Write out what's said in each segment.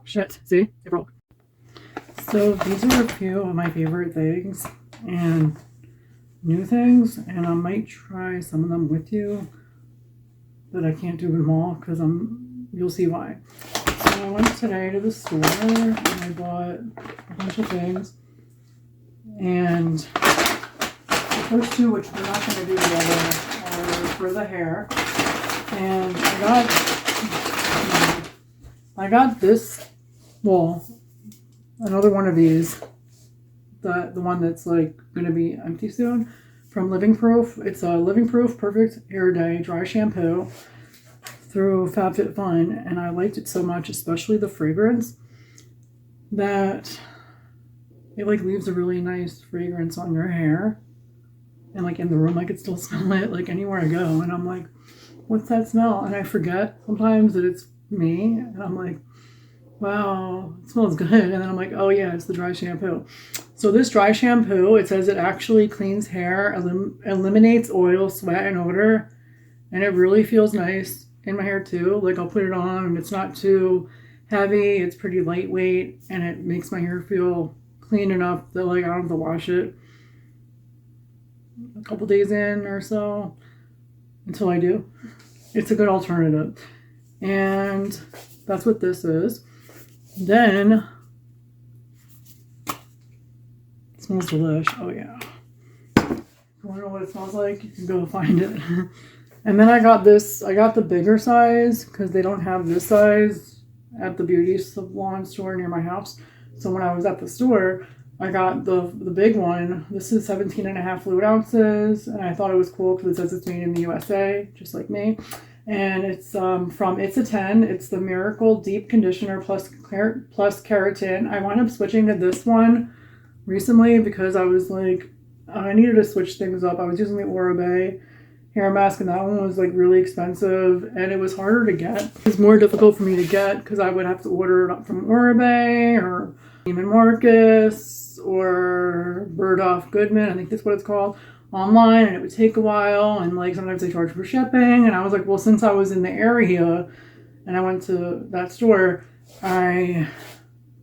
Shit, see? It broke. So these are a few of my favorite things and new things, and I might try some of them with you, but I can't do them all because you'll see why. So I went today to the store and I bought a bunch of things, and the first two, which we're not going to do together, are for the hair. And I got this, well, another one of these, the one that's like going to be empty soon, from Living Proof. It's a Living Proof Perfect Hair Day Dry Shampoo through FabFitFun, and I liked it so much, especially the fragrance, that it like leaves a really nice fragrance on your hair, and like in the room I could still smell it like anywhere I go, and I'm like, what's that smell? And I forget sometimes that it's me, and I'm like, wow, it smells good. And then I'm like, oh yeah, it's the dry shampoo. So this dry shampoo, it says it actually cleans hair, eliminates oil, sweat, and odor, and it really feels nice in my hair too. Like I'll put it on and it's not too heavy, it's pretty lightweight, and it makes my hair feel clean enough that like I don't have to wash it a couple days in or so until I do. It's a good alternative. And that's what this is. Then, it smells delish. Oh yeah. If you want to know what it smells like, you can go find it. And then I got this, I got the bigger size because they don't have this size at the beauty salon store near my house. So when I was at the store, I got the big one. This is 17.5 fluid ounces, and I thought it was cool because it says it's made in the USA, just like me. And it's from It's a 10. It's the Miracle Deep Conditioner plus Keratin. I wound up switching to this one recently because I was like, I needed to switch things up. I was using the Oribe hair mask, and that one was like really expensive, and it was harder to get. It was more difficult for me to get because I would have to order it up from Oribe or Neiman Marcus or Burdoff Goodman, I think that's what it's called, online, and it would take a while, and like sometimes they charge for shipping. And I was like, well, since I was in the area and I went to that store, I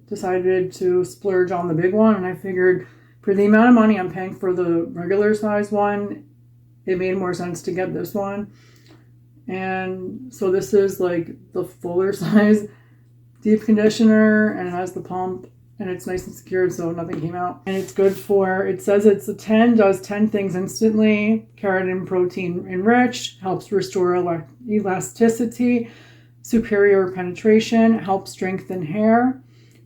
decided to splurge on the big one, and I figured for the amount of money I'm paying for the regular size one, it made more sense to get this one. And so this is like the fuller size deep conditioner, and it has the pump, and it's nice and secured so nothing came out. And it's good for, it says it's a 10, does 10 things instantly, keratin protein enriched, helps restore elasticity, superior penetration, helps strengthen hair,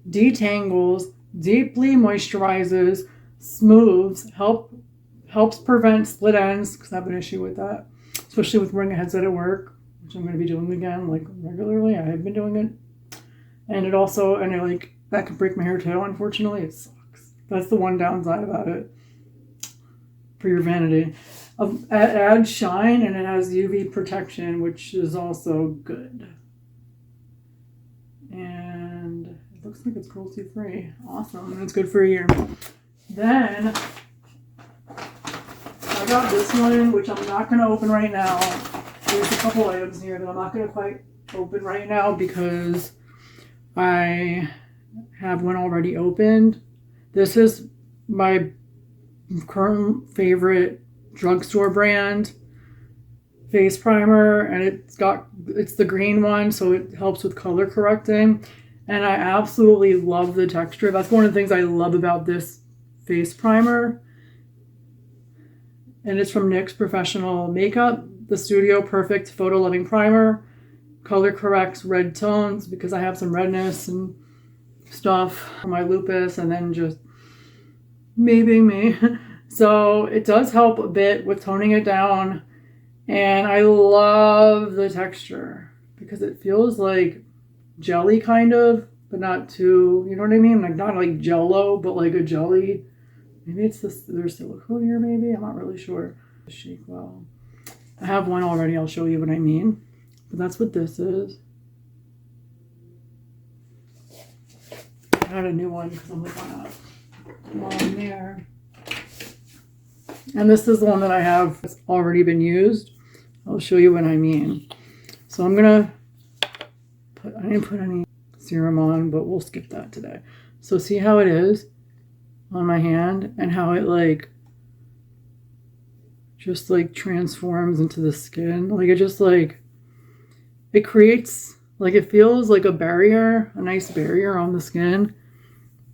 detangles, deeply moisturizes, smooths, helps prevent split ends, because I have an issue with that, especially with wearing a headset at work, which I'm going to be doing again like regularly. I have been doing it. And it also, and it like, that can break my hair too, unfortunately. It sucks. That's the one downside about it for your vanity. It adds shine, and it has UV protection, which is also good. And it looks like it's cruelty free. Awesome. And it's good for a year. Then I got this one, which I'm not going to open right now. There's a couple items here that I'm not going to quite open right now because I have one already opened. This is my current favorite drugstore brand face primer, and it's the green one, so it helps with color correcting, and I absolutely love the texture. That's one of the things I love about this face primer. And it's from NYX Professional Makeup, the Studio Perfect Photo Loving Primer. Color corrects red tones because I have some redness and stuff on my lupus, and then just me being me. So it does help a bit with toning it down, and I love the texture because it feels like jelly kind of, but not too, you know what I mean? Like not like Jell-O, but like a jelly. Maybe it's this, there's silicone here maybe, I'm not really sure. Shake well. I have one already, I'll show you what I mean. But that's what this is. I got a new one because I'm like, why not? One there. And this is the one that I have that's already been used. I'll show you what I mean. So I'm gonna I didn't put any serum on, but we'll skip that today. So see how it is on my hand and how it like just like transforms into the skin. Like it just like, it creates, like it feels like a barrier, a nice barrier on the skin,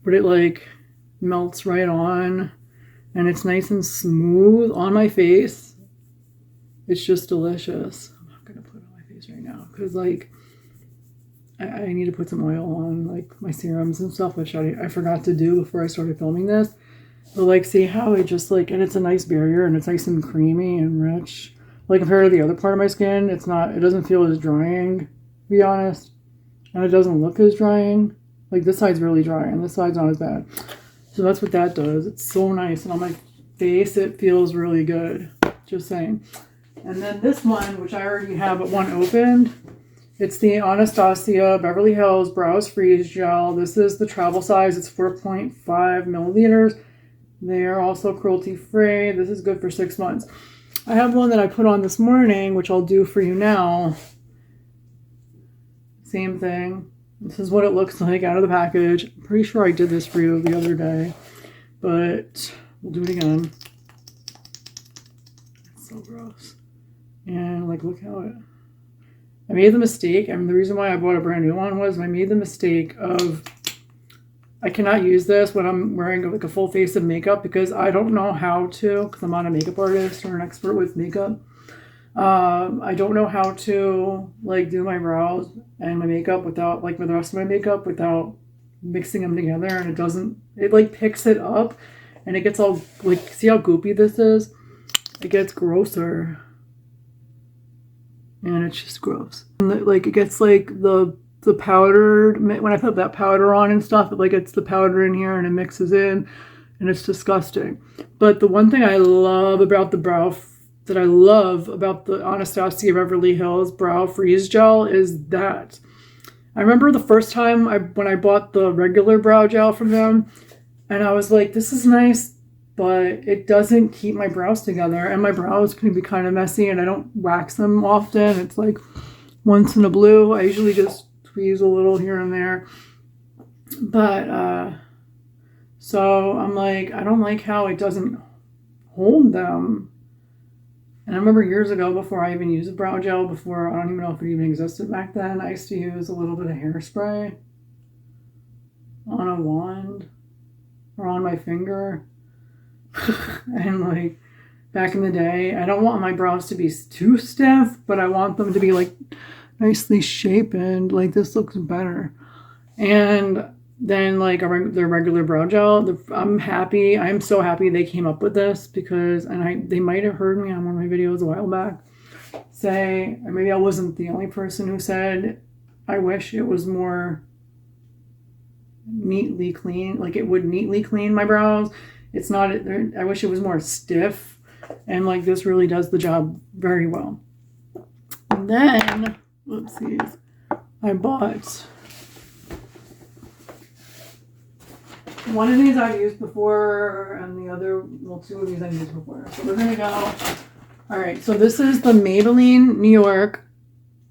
but it like melts right on and it's nice and smooth on my face. It's just delicious. I'm not gonna put it on my face right now because like I need to put some oil on like my serums and stuff, which I forgot to do before I started filming this. But like, see how it just like, and it's a nice barrier and it's nice and creamy and rich. Like compared to the other part of my skin, it doesn't feel as drying, to be honest. And it doesn't look as drying. Like this side's really dry and this side's not as bad. So that's what that does. It's so nice. And on my face, it feels really good. Just saying. And then this one, which I already have but one opened. It's the Anastasia Beverly Hills Brows Freeze Gel. This is the travel size. It's 4.5 milliliters. They are also cruelty-free. This is good for 6 months. I have one that I put on this morning, which I'll do for you now. Same thing. This is what it looks like out of the package. I'm pretty sure I did this for you the other day, but we'll do it again. It's so gross. And like, look how it... I made the mistake, and the reason why I bought a brand new one was I made the mistake of, I cannot use this when I'm wearing like a full face of makeup because I don't know how to, because I'm not a makeup artist or an expert with makeup. I don't know how to like do my brows and my makeup without, like with the rest of my makeup, without mixing them together, and it like picks it up and it gets all like, see how goopy this is? It gets grosser. And it's just gross. And like it gets like the powdered, when I put that powder on and stuff, it like gets the powder in here and it mixes in and it's disgusting. But the one thing I love about the the Anastasia Beverly Hills Brow Freeze Gel is that I remember the first time when I bought the regular brow gel from them, and I was like, this is nice, but it doesn't keep my brows together, and my brows can be kind of messy and I don't wax them often. It's like once in a blue. I usually just tweeze a little here and there, but so I'm like, I don't like how it doesn't hold them. And I remember years ago, before I even used a brow gel, I don't even know if it even existed back then, I used to use a little bit of hairspray on a wand or on my finger. And like back in the day, I don't want my brows to be too stiff, but I want them to be like nicely shapened. Like this looks better. And then like the regular brow gel, I'm happy. I'm so happy they came up with this because, and they might have heard me on one of my videos a while back say, or maybe I wasn't the only person who said, I wish it was more neatly clean, like it would neatly clean my brows. It's not, I wish it was more stiff, and like this really does the job very well. And then, whoopsies, I bought one of these I've used before, and the other, well, two of these I've used before. So we're gonna go, all right, so this is the Maybelline New York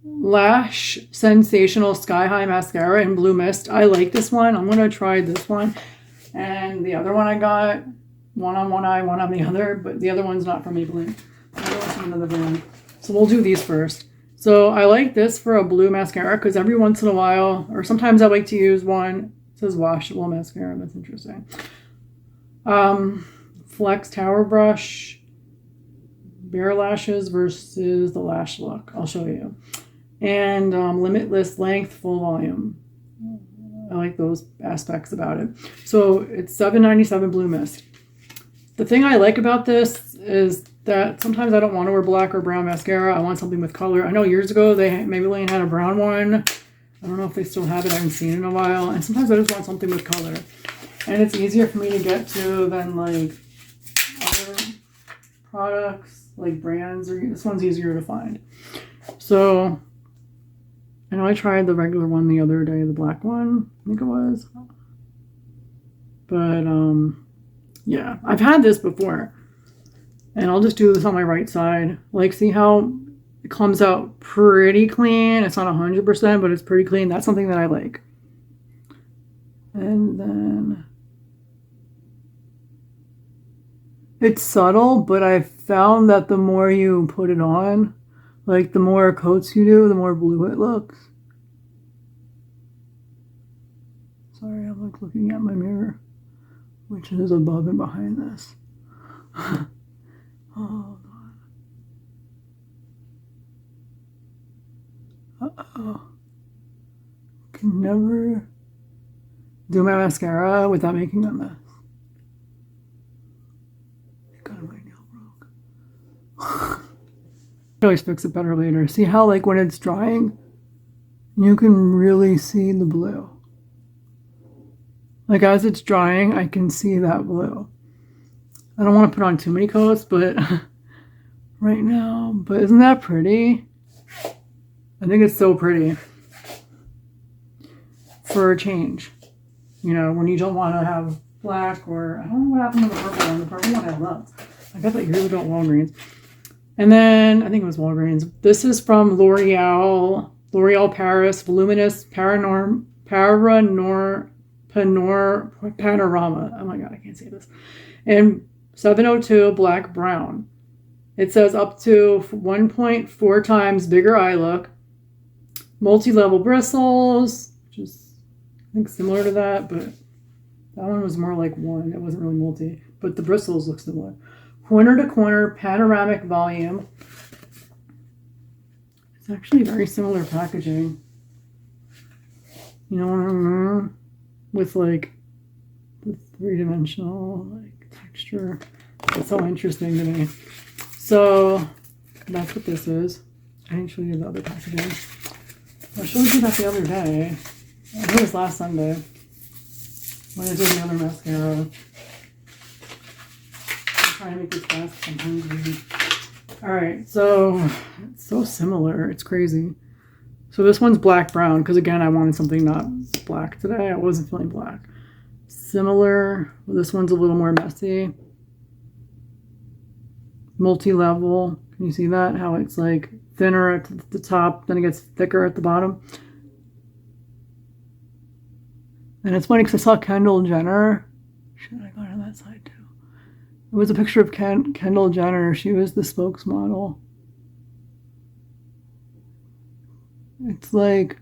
Lash Sensational Sky High Mascara in Blue Mist. I like this one. I'm gonna try this one. And the other one I got, one on one eye, one on the other, but the other one's not from Maybelline. The other one's from another brand. So we'll do these first. So I like this for a blue mascara because every once in a while, or sometimes I like to use one. It says washable mascara. That's interesting. Flex Tower Brush, Bare Lashes versus the Lash Look. I'll show you. And Limitless Length Full Volume. I like those aspects about it. So it's $7.97 Blue Mist. The thing I like about this is that sometimes I don't want to wear black or brown mascara. I want something with color. I know years ago Maybelline had a brown one. I don't know if they still have it. I haven't seen it in a while. And sometimes I just want something with color. And it's easier for me to get to than like other products, like brands. This one's easier to find. So I know I tried the regular one the other day, the black one, I think it was. But, yeah, I've had this before. And I'll just do this on my right side. Like, see how It comes out pretty clean. It's not 100%, but it's pretty clean. That's something that I like. And then it's subtle, but I found that the more you put it on, like the more coats you do, the more blue it looks. Sorry, I'm like looking at my mirror, which is above and behind this. Oh, God. Uh-oh. Can never do my mascara without making a mess. God, my nail broke. I always fix it better later. See how like when it's drying, you can really see the blue. Like as it's drying, I can see that blue. I don't want to put on too many coats, but right now, but isn't that pretty? I think it's so pretty for a change. You know, when you don't want to have black or, I don't know what happened to the purple one. The purple one I loved. I got that years ago at Walgreens. And then, I think it was Walgreens. This is from L'Oreal Paris Voluminous Panorama. Oh my God, I can't say this. And 702 Black Brown. It says up to 1.4 times bigger eye look. Multi-level bristles, which is, I think, similar to that, but that one was more like one. It wasn't really multi, but the bristles look similar. Corner to corner panoramic volume. It's actually very similar packaging. You know what I mean? With like the three-dimensional like texture. It's so interesting to me. So that's what this is. I didn't show you the other packaging. I showed you that the other day. I think it was last Sunday when I did the other mascara. I'm trying to make this fast because I'm hungry. Alright, so it's so similar. It's crazy. So this one's black brown because again I wanted something not black today. I wasn't feeling black. Similar. This one's a little more messy. Multi-level. Can you see that? How it's like thinner at the top, then it gets thicker at the bottom. And it's funny because I saw Kendall Jenner. Should I go on that side too? It was a picture of Kendall Jenner. She was the spokesmodel. It's like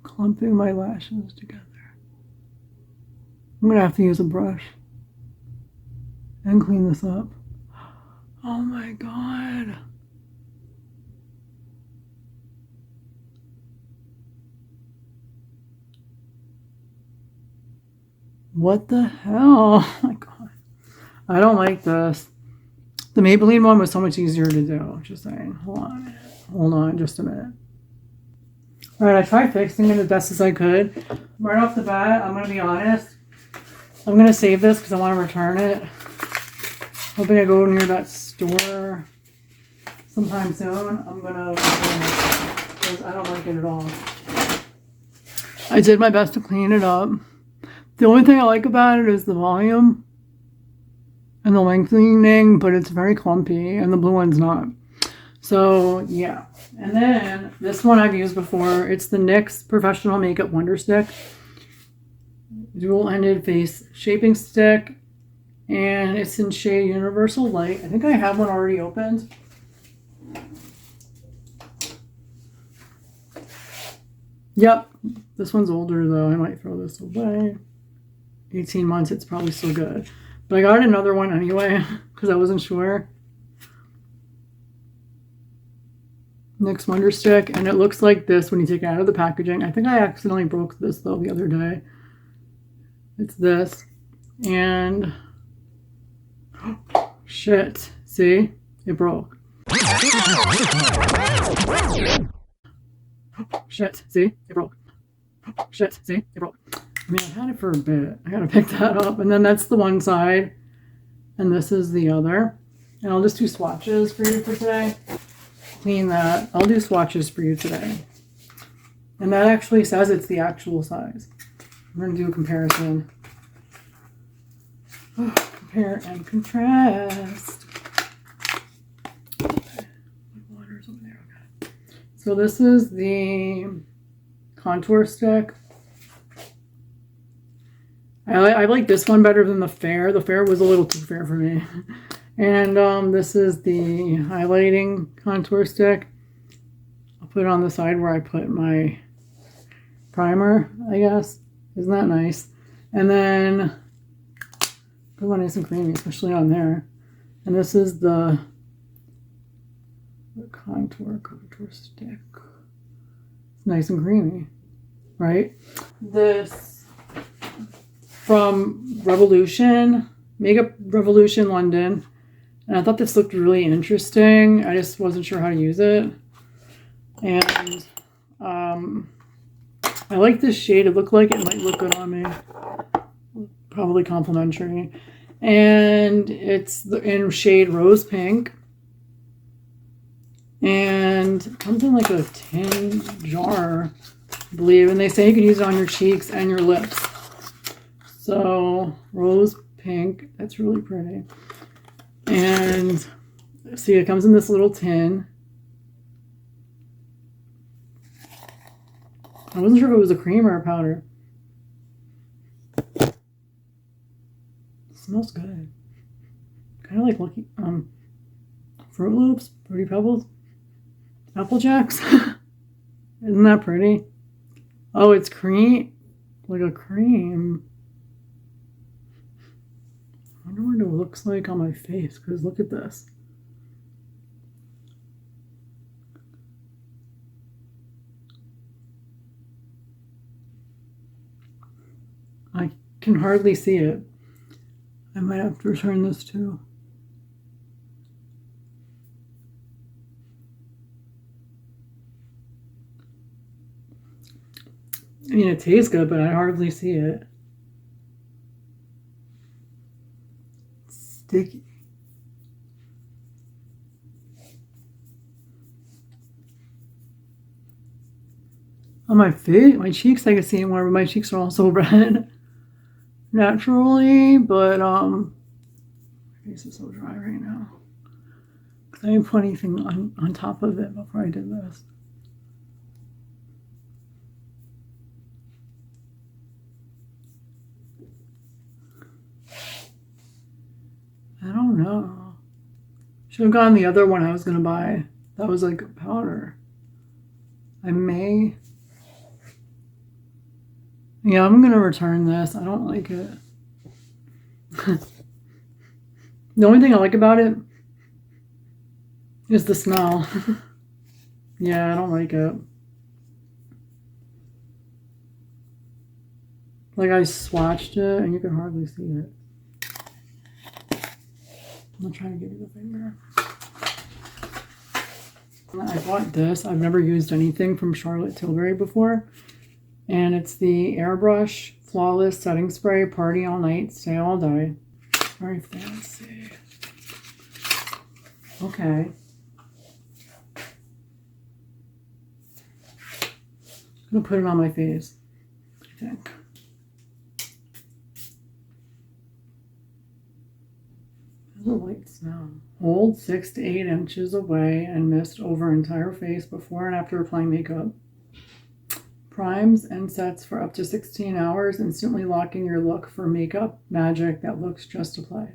clumping my lashes together. I'm gonna have to use a brush and clean this up. Oh my God. What the hell? Oh my God. I don't like this. The Maybelline one was so much easier to do. Just saying. Hold on just a minute. All right, I tried fixing it as best as I could. Right off the bat, I'm gonna be honest. I'm gonna save this because I want to return it. Hoping I go near that store sometime soon. I'm gonna return it because I don't like it at all. I did my best to clean it up. The only thing I like about it is the volume and the lengthening, but it's very clumpy, and the blue one's not. So yeah. And then this one I've used before. It's the NYX Professional Makeup Wonder Stick. Dual-ended face shaping stick. And it's in shade Universal Light. I think I have one already opened. Yep. This one's older though. I might throw this away. 18 months, it's probably still good. But I got another one anyway because I wasn't sure. NYX Wonder Stick, and it looks like this when you take it out of the packaging. I think I accidentally broke this though the other day. It's this. And shit. See? It broke. Shit. See? It broke. Shit. See? It broke. I mean, I've had it for a bit. I gotta pick that up. And then that's the one side. And this is the other. And I'll just do swatches for you for today. Clean that. I'll do swatches for you today. And that actually says it's the actual size. I'm gonna do a comparison. Compare Compare and contrast. Water's over there. Okay. So this is the contour stick. I like this one better than the Fair. The Fair was a little too fair for me. And this is the highlighting contour stick. I'll put it on the side where I put my primer, I guess. Isn't that nice? And then, oh, nice and creamy, especially on there. And this is the contour stick. It's nice and creamy, right? This from Revolution, Makeup Revolution London. And I thought this looked really interesting. I just wasn't sure how to use it. And I like this shade. It looked like it might look good on me. Probably complimentary. And it's in shade Rose Pink. And it comes in like a tin jar, I believe. And they say you can use it on your cheeks and your lips. So, Rose Pink. That's really pretty. And see, it comes in this little tin. I wasn't sure if it was a cream or a powder. It smells good. Kind of like lucky Fruit Loops, Fruity Pebbles, Apple Jacks. Isn't that pretty? Oh, it's cream, like a cream. I wonder what it looks like on my face, because look at this. I can hardly see it. I might have to return this too. I mean, it tastes good, but I hardly see it. Sticky. On my face, my cheeks, I can see it more, but my cheeks are also red naturally. But my face is so dry right now. I didn't put anything on top of it before I did this. I don't know. Should have gotten the other one I was gonna buy. That was like a powder. I may. Yeah, I'm gonna return this. I don't like it. The only thing I like about it is the smell. Yeah, I don't like it. Like I swatched it and you can hardly see it. I'm trying to give you the finger. I bought this. I've never used anything from Charlotte Tilbury before. And it's the Airbrush Flawless Setting Spray Party All Night, Stay All Day. Very fancy. Okay. I'm going to put it on my face, I think. There's a light smell. Hold 6 to 8 inches away and mist over entire face before and after applying makeup. Primes and sets for up to 16 hours, instantly locking your look for makeup magic that looks just to play.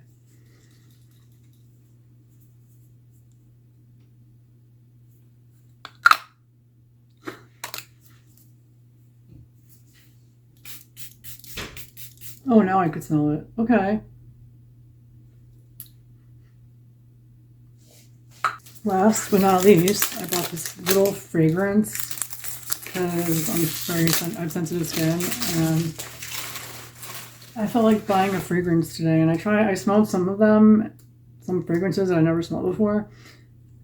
Oh, now I could smell it. Okay. Last but not least, I bought this little fragrance because I have sensitive skin, and I felt like buying a fragrance today. And I smelled some of them, some fragrances that I never smelled before,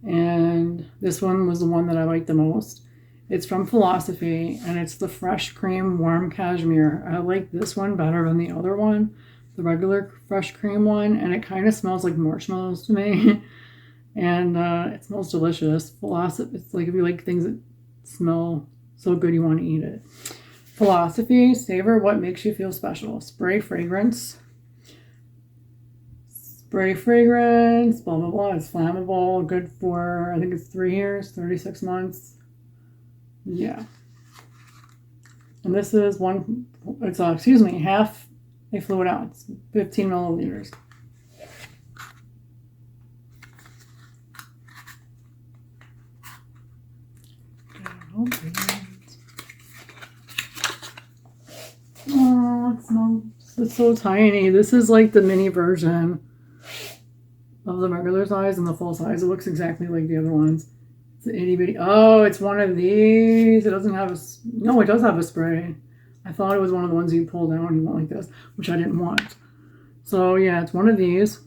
and this one was the one that I liked the most. It's from Philosophy, and it's the Fresh Cream Warm Cashmere. I like this one better than the other one, the regular Fresh Cream one, and it kind of smells like marshmallows to me. And it smells delicious. Philosophy, it's like if you like things that smell so good you want to eat it. Philosophy, savor what makes you feel special. Spray fragrance. spray fragrance, blah, blah, blah. It's flammable, good for, I think it's 3 years, 36 months. Yeah. And this is half a fluid ounce, 15 milliliters. Oh, it's so tiny. This is like the mini version of the regular size and the full size. It looks exactly like the other ones. It's an itty bitty. Oh, it's one of these. It doesn't have no, it does have a spray. I thought it was one of the ones you pull down and you want like this, which I didn't want. So yeah, it's one of these.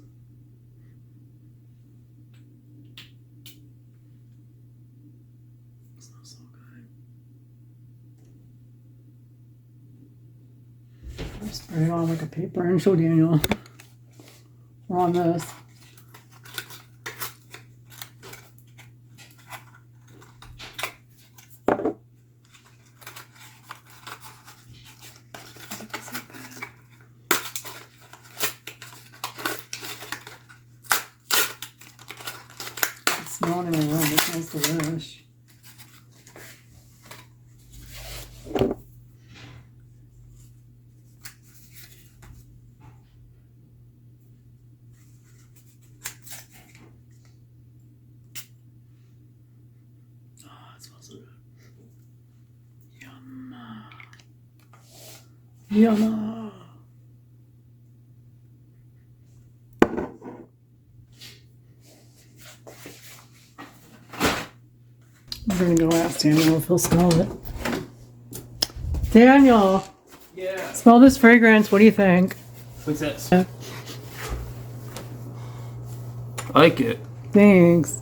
It smells so good. I'll spray it on like a paper and show Daniel. We're on this. Smell it in my room. It smells delish. Oh, it smells so good. Yum. Yum. I'm gonna go ask Daniel if he'll smell it. Daniel! Yeah. Smell this fragrance. What do you think? What's this? I like it. Thanks.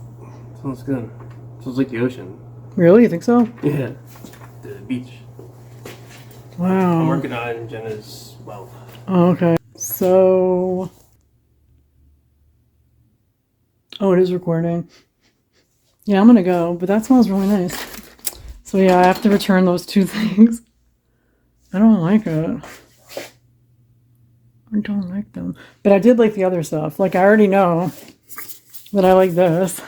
Smells good. Smells like the ocean. Really? You think so? Yeah. The beach. Wow. I'm working on Jenna's well. Oh, okay. So. Oh, it is recording. Yeah, I'm gonna go, but that smells really nice. So yeah, I have to return those 2 things. I don't like it. I don't like them. But I did like the other stuff. Like, I already know that I like this.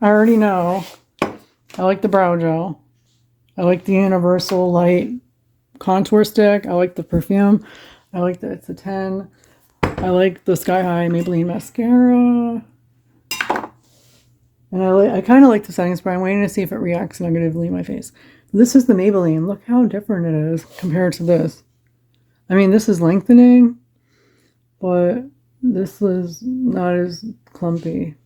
I already know I like the brow gel. I like the Universal Light Contour Stick. I like the perfume. I like that it's a 10. I like the Sky High Maybelline Mascara. And I kind of like the setting spray. I'm waiting to see if it reacts negatively in my face. This is the Maybelline. Look how different it is compared to this. I mean, this is lengthening, but this was not as clumpy.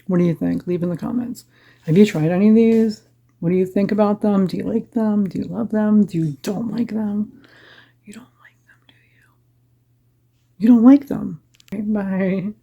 What do you think? Leave in the comments. Have you tried any of these? What do you think about them? Do you like them? Do you love them? Do you don't like them? You don't like them, do you? You don't like them. Okay, bye.